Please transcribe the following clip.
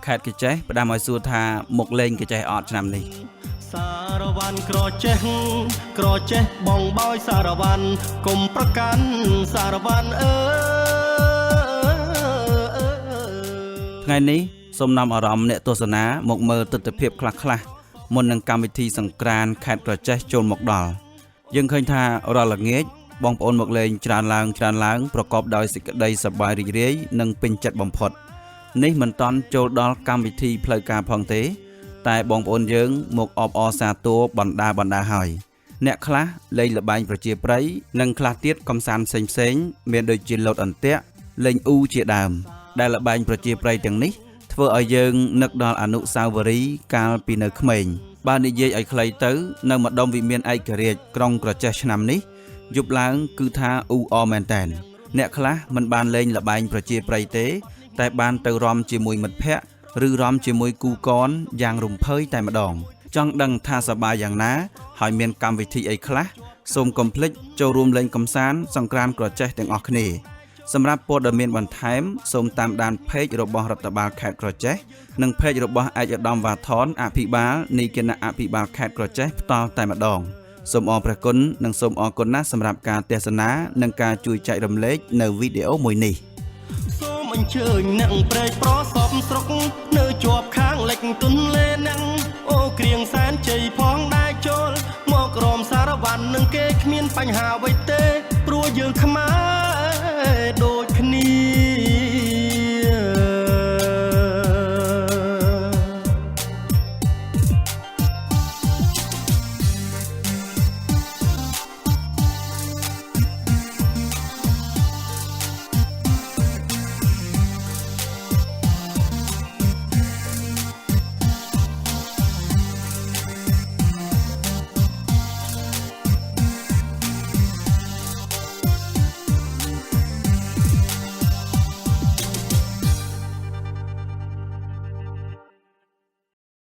ខេត្តកញ្ចេះផ្ដាំឲ្យសួរថាមកលេងកញ្ចេះអត់ឆ្នាំនេះសារវ៉ាន់ក្រចេះបងបោយសារវ៉ាន់កុំប្រកាន់សារវ៉ាន់ថ្ងៃនេះសូមនាំអារម្មណ៍អ្នកទស្សនាមកមើលទស្សនវិជ្ជាខ្លះៗមុននឹងកម្មវិធីសង្ក្រាន្តខេត្តក្រចេះចូលមកដល់យើងឃើញថារាល់ល្ងាចបងប្អូនមកលេងច្រើនឡើងប្រកបដោយសេចក្តីសប្បាយរីករាយនិងពេញចិត្តបំផុតនេះមិនតាន់ចូលដល់កម្មវិធីផ្លូវការផងទេតែបងប្អូនយើងមកអបអរសាទរបណ្ដាហើយអ្នកខ្លះលេងល្បែងប្រជាប្រិយនិងខ្លះទៀតកំសាន្តផ្សេងមានដូចជាលោតអន្ទាក់លេងអ៊ូជាដើមដែលល្បែងប្រជាប្រិយទាំងនេះធ្វើឲ្យយើងនឹកដល់អនុស្សាវរីយ៍កាលពីនៅក្មេងបើនិយាយឲ្យខ្លីទៅនៅម្ដុំវិមានឯករាជ្យក្រុងក្រចេះឆ្នាំនេះយប់ឡើងគឺថាអ៊ូអមែនតែនអ្នកខ្លះមិនបានលេងល្បែងប្រជាប្រិយទេតែបានទៅរំជាមួយមិត្តភ័ក្តិឬរំជាមួយគូកនយ៉ាងរំភើយតែម្ដងចង់ដឹងថាសប្បាយយ៉ាងណាហើយមានកម្មវិធីអីខ្លះសូមកុំភ្លេចចូលរួមលេងកម្សាន្តសង្ក្រាន្តក្រចេះទាំងអស់គ្នាសម្រាប់ព័ត៌មានបន្ថែមសូមតាមដានเพจរបស់រដ្ឋបាលខេត្តក្រចេះនិងเพจរបស់ឯកឧត្តមវ៉ាថនអភិបាលនៃគណៈអភិបាលខេត្តក្រចេះផ្ទាល់តែម្ដងសូមអរព្រះគុណនិងសូមអរគុណណាស់សម្រាប់ការទស្សនានិងការជួយចែករំលែកនៅវីដេអូមួយនេះសូមអញ្ជើញអ្នកព្រែកប្រសពស្រុកនៅជាប់ខាងលិចទុនលេណាំងអូគ្រៀងសែនជ័យផងដែរចូលមករំសារវ៉ាន់នឹងគេគ្មានបញ្ហាអ្វី